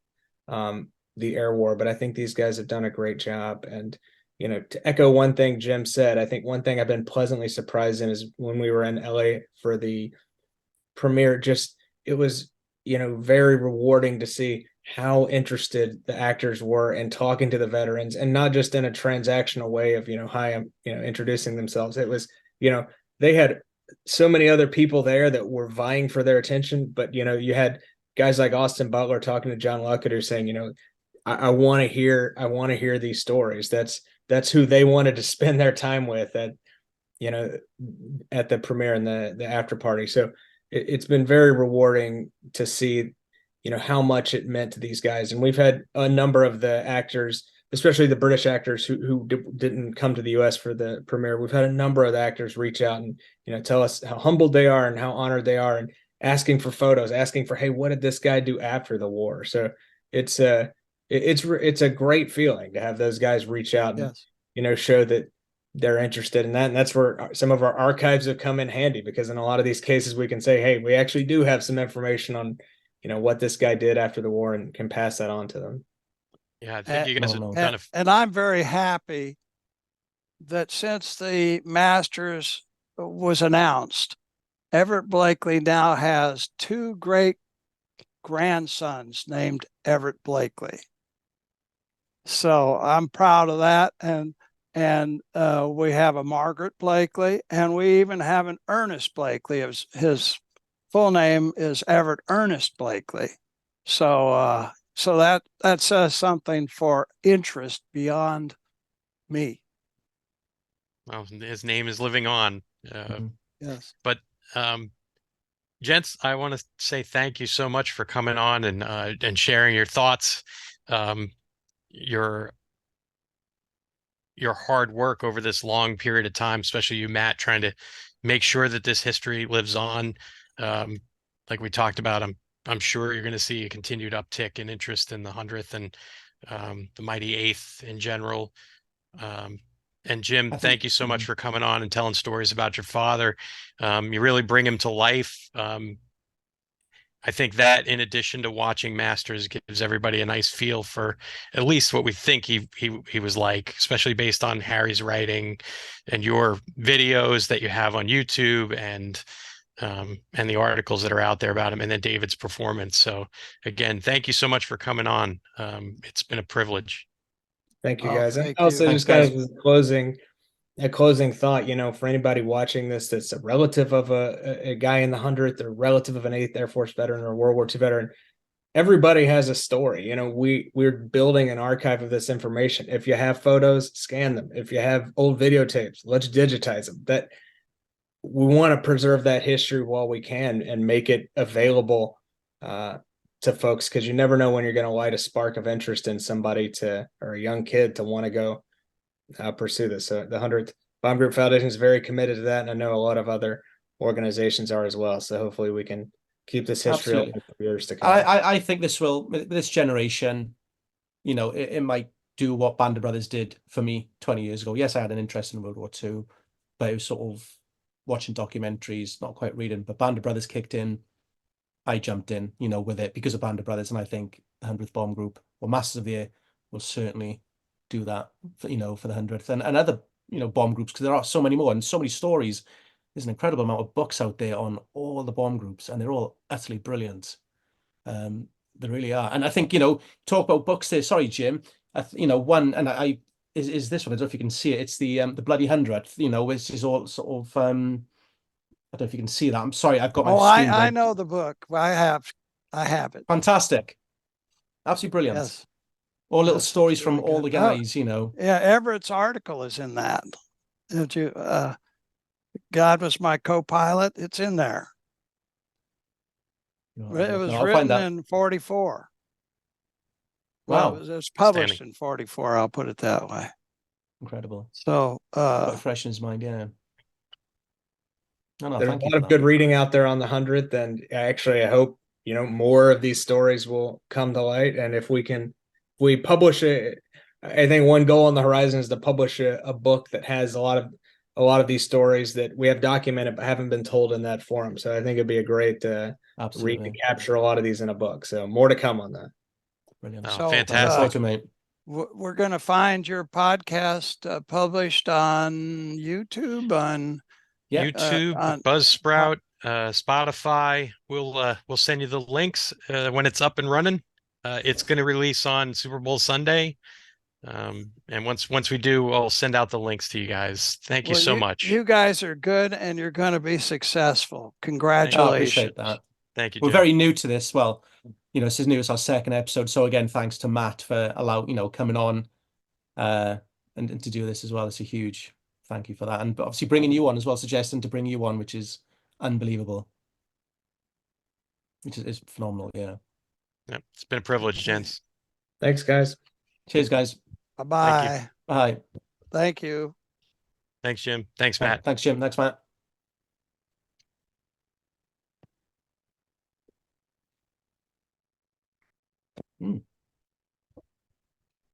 the air war, but I think these guys have done a great job. And, you know, to echo one thing Jim said, I think one thing I've been pleasantly surprised in is when we were in LA for the premiere, just, it was, you know, very rewarding to see how interested the actors were in talking to the veterans, and not just in a transactional way of, you know, hi, I'm, you know, introducing themselves. It was, you know, they had so many other people there that were vying for their attention, but, you know, you had guys like Austin Butler talking to John Luckett saying, you know, I want to hear these stories. That's who they wanted to spend their time with at, you know, at the premiere and the after party. So it's been very rewarding to see, you know, how much it meant to these guys. And we've had a number of the actors, especially the British actors who didn't come to the US for the premiere. We've had a number of the actors reach out and, you know, tell us how humbled they are and how honored they are, and asking for photos, asking for, hey, what did this guy do after the war? So it's a great feeling to have those guys reach out and, you know, show that, they're interested in that. And that's where some of our archives have come in handy, because in a lot of these cases we can say, hey, we actually do have some information on, what this guy did after the war, and can pass that on to them. Yeah, I think you guys have No. done And I'm very happy that since the Masters was announced, Everett Blakely now has 2 great grandsons named Everett Blakely. So I'm proud of that. And we have a Margaret Blakely, and we even have an Ernest Blakely. His full name is Everett Ernest Blakely. So so that says something for interest beyond me. well, his name is living on. Yes. But gents, I want to say thank you so much for coming on and sharing your thoughts, um, your hard work over this long period of time, especially you, Matt, trying to make sure that this history lives on. Like we talked about, I'm sure you're going to see a continued uptick in interest in the 100th and the mighty eighth in general. And Jim, thank you so much for coming on and telling stories about your father. You really bring him to life. I think that, in addition to watching Masters, gives everybody a nice feel for at least what we think he was like, especially based on Harry's writing and your videos that you have on YouTube and the articles that are out there about him, and then David's performance. So again, thank you so much for coming on. It's been a privilege. Thank you, Oh, guys. And thank also, you. just kind of a closing thought, for anybody watching this that's a relative of a guy in the 100th, or relative of an 8th Air Force veteran or World War II veteran. Everybody has a story. We're building an archive of this information. If you have photos, scan them. If you have old videotapes, let's digitize them. That we want to preserve that history while we can, and make it available to folks, because you never know when you're going to light a spark of interest in somebody or a young kid to want to go pursue this. So the 100th Bomb Group Foundation is very committed to that, and I know a lot of other organizations are as well. So hopefully we can keep this history Absolutely. for years to come. I think this generation, it might do what Band of Brothers did for me 20 years ago. Yes, I had an interest in World War II, but it was sort of watching documentaries, not quite reading. But Band of Brothers kicked in. I jumped in, with it because of Band of Brothers. And I think the 100th Bomb Group, or Masters of the Air, will certainly do that for, for the 100th and other, bomb groups, because there are so many more and so many stories. There's an incredible amount of books out there on all the bomb groups, and they're all utterly brilliant. They really are. And I think, talk about books there. Sorry, Jim. One, and I is this one. I don't know if you can see it. It's the Bloody 100th, which is all sort of I don't know if you can see that. I'm sorry, I've got my screen. I know the book. I have it. Fantastic. Absolutely brilliant. Yes. All little Yes, stories it's from really all good. the guys, Yeah, Everett's article is in that. Don't you? God was my co-pilot. It's in there. It was I'll find written that. in 44. Wow. Well, it was published in 44. I'll put it that way. Incredible. So, quite fresh in his mind, yeah. No, There's a thank you lot for of that. good reading out there on the 100th, and actually I hope more of these stories will come to light. And if we publish it, I think one goal on the horizon is to publish a book that has a lot of these stories that we have documented but haven't been told in that forum. So I think it'd be a great read to capture a lot of these in a book. So more to come on that. Brilliant. Oh, So, fantastic. we're going to find your podcast published on YouTube, on YouTube, Buzzsprout, Spotify. We'll send you the links when it's up and running. It's going to release on Super Bowl Sunday. And once we do, I'll send out the links to you guys. Thank you so much. You guys are good, and you're going to be successful. Congratulations. I appreciate that. Thank you, We're Jim. very new to this. Well, this is new. It's our second episode. So again, thanks to Matt for coming on and to do this as well. It's a huge thank you for that. And obviously bringing you on as well, suggesting to bring you on, which is unbelievable. Which is phenomenal, yeah. Yeah, it's been a privilege, gents. Thanks, guys. Cheers, guys. Bye-bye. Bye. Thank you. Thanks, Jim. Thanks, Matt. Thanks, Jim. Thanks, Matt.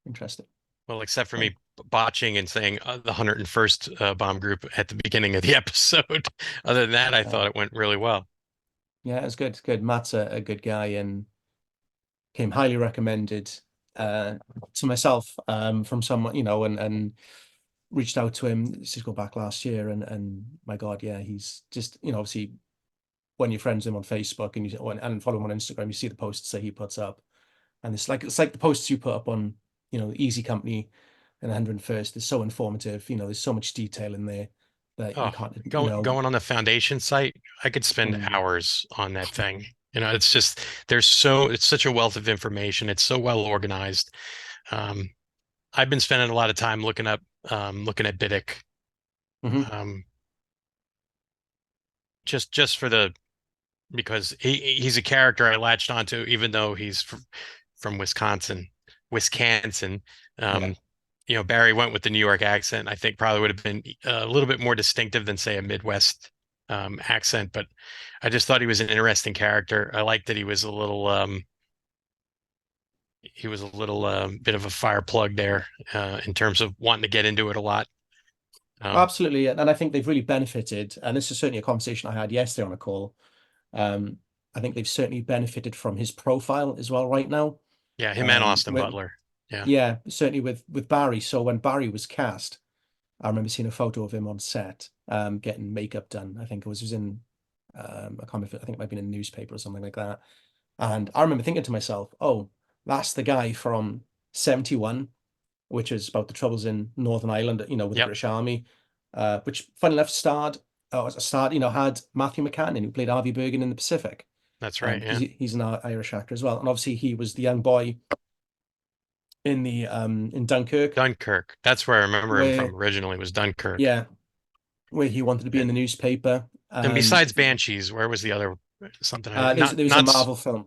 Interesting. Well, except for me botching and saying the 101st bomb group at the beginning of the episode. Other than that, I thought it went really well. Yeah, it's good. It's good. Matt's a good guy and came highly recommended to myself from someone, and reached out to him. This is go back last year, and my God, yeah, he's just, obviously when you're friends with him on Facebook and follow him on Instagram, you see the posts that he puts up, and it's like the posts you put up on, Easy Company and 101st is so informative. There's so much detail in there that you Oh, can't, going on the foundation site, I could spend hours on that thing. It's just it's such a wealth of information. It's so well organized. I've been spending a lot of time looking at Biddick. Just because he's a character I latched onto, even though he's from Wisconsin. Barry went with the New York accent. I think probably would have been a little bit more distinctive than, say, a Midwest accent, but I just thought he was an interesting character. I liked that he was a little bit of a fire plug there in terms of wanting to get into it a lot. Absolutely, and I think they've really benefited, and this is certainly a conversation I had yesterday on a call. I think they've certainly benefited from his profile as well right now. Yeah, him and Austin Butler. Yeah, certainly with Barry. So when Barry was cast, I remember seeing a photo of him on set, getting makeup done. I think it was in, I can't remember, I think it might have been in a newspaper or something like that. And I remember thinking to myself, oh, that's the guy from 71, which is about the troubles in Northern Ireland, with the British Army, which, funny enough, had Matthew McCann, who played Harvey Bergen in the Pacific. That's right. Yeah, he's an Irish actor as well, and obviously he was the young boy in Dunkirk. Dunkirk. That's where I remember him from originally, was Dunkirk. Yeah, where he wanted to be in the newspaper. And besides Banshees, where was the other something? There was a Marvel film.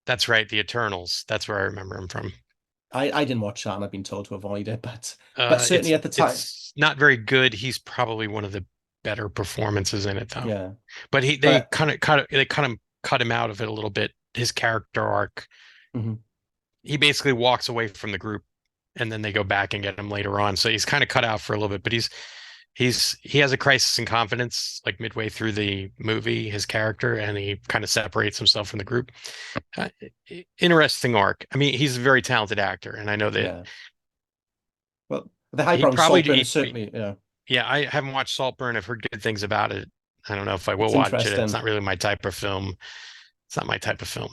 That's right, the Eternals. That's where I remember him from. I didn't watch that, and I've been told to avoid it, but certainly at the time, it's not very good. He's probably one of the better performances in it, though. Yeah, but they kind of cut him out of it a little bit. His character arc. He basically walks away from the group, and then they go back and get him later on. So he's kind of cut out for a little bit. But he has a crisis in confidence, like midway through the movie, his character, and he kind of separates himself from the group. Interesting arc. I mean, he's a very talented actor, and I know that. Yeah. Well, the hype around Saltburn is certainly, Yeah, I haven't watched Saltburn. I've heard good things about it. I don't know if I will watch it. It's not really my type of film. It's not my type of film.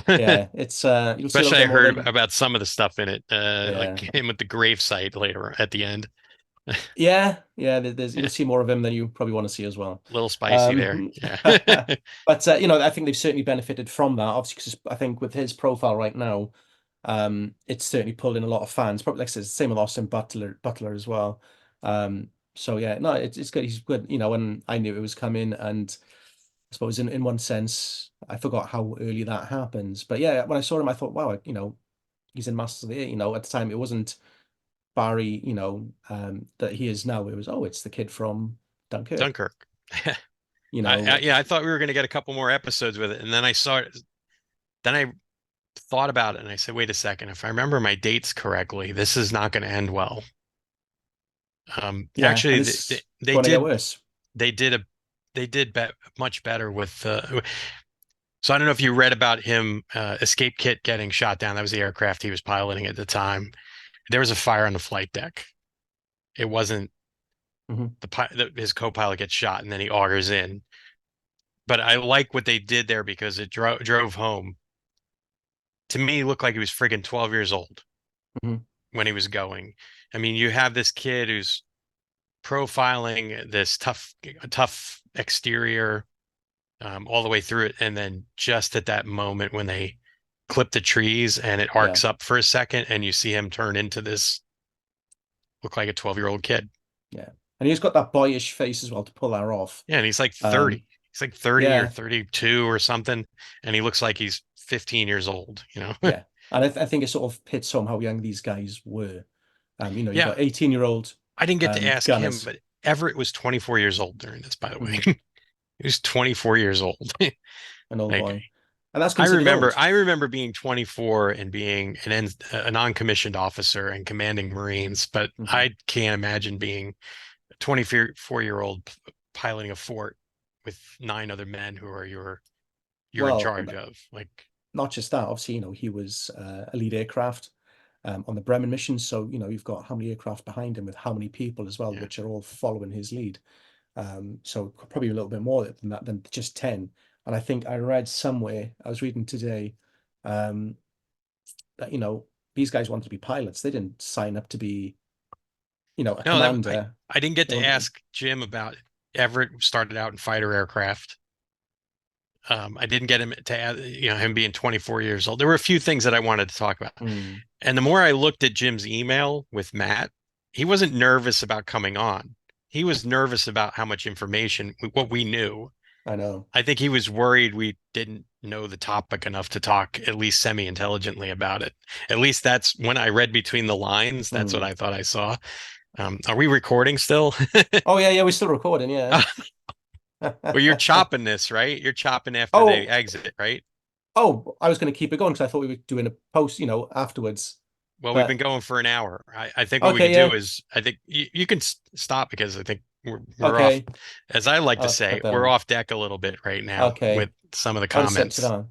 Yeah, it's especially I heard about some of the stuff in it, like him with the gravesite later at the end. Yeah, you'll see more of him than you probably want to see as well. A little spicy there. Yeah. But I think they've certainly benefited from that, obviously, because I think with his profile right now, it's certainly pulled in a lot of fans. Probably, like I said, the same with Austin Butler as well. So yeah, no, it's good. He's good, and I knew it was coming, and I suppose in one sense, I forgot how early that happens. But yeah, when I saw him, I thought, wow, he's in Masters of the Air. At the time, it wasn't Barry, that he is now. It was, it's the kid from Dunkirk. I thought we were going to get a couple more episodes with it, and then I saw it. Then I thought about it, and I said, wait a second. If I remember my dates correctly, this is not going to end well. Actually, they did worse. They did much better with. So I don't know if you read about him, escape kit getting shot down. That was the aircraft he was piloting at the time. There was a fire on the flight deck. It wasn't his co-pilot gets shot and then he augers in. But I like what they did there because it drove home. To me, it looked like he was friggin' 12 years old when he was going. I mean, you have this kid who's profiling this tough exterior all the way through it, and then just at that moment when they clip the trees and it arcs up for a second, and you see him turn into this look like a 12-year-old kid. Yeah, and he's got that boyish face as well to pull that off. Yeah, and he's like 30. He's like 30 or 32 or something, and he looks like he's 15 years old. Yeah, and I think it sort of hits home how young these guys were. You got 18-year-old. I didn't get to ask him, but Everett was 24 years old during this, by the way. He was 24 years old. An old boy. And that's I considered remember, old. I remember being 24 and being a non-commissioned officer and commanding Marines, but Mhm. I can't imagine being a 24-year-old piloting a fort with 9 other men who are you're in Well, charge of. Like, not just that, obviously, he was a lead aircraft on the Bremen mission. So, you've got how many aircraft behind him with how many people as well, yeah. which are all following his lead. So probably a little bit more than that, than just 10. And I think I read somewhere, I was reading today, that, these guys wanted to be pilots. They didn't sign up to be, a No, commander. I didn't get They to wanted to- ask Jim about Everett started out in fighter aircraft. I didn't get him to add, him being 24 years old. There were a few things that I wanted to talk about. Hmm. And the more I looked at Jim's email with Matt, he wasn't nervous about coming on. He was nervous about how much information, what we knew. I know. I think he was worried we didn't know the topic enough to talk at least semi-intelligently about it. At least that's when I read between the lines. That's what Hmm. I thought I saw. Are we recording still? Oh yeah, we're still recording, yeah. Well, you're chopping this, right? You're chopping after they Oh, exit, right? oh, I was going to keep it going because I thought we were doing a post, afterwards. Well, we've been But going for an hour. I think what we okay, could do yeah, is, I think you can stop because I think we're off, okay. as I like to I'll say, cut that we're on. off deck a little bit right now with Okay. some of the I'll just sit comments. down.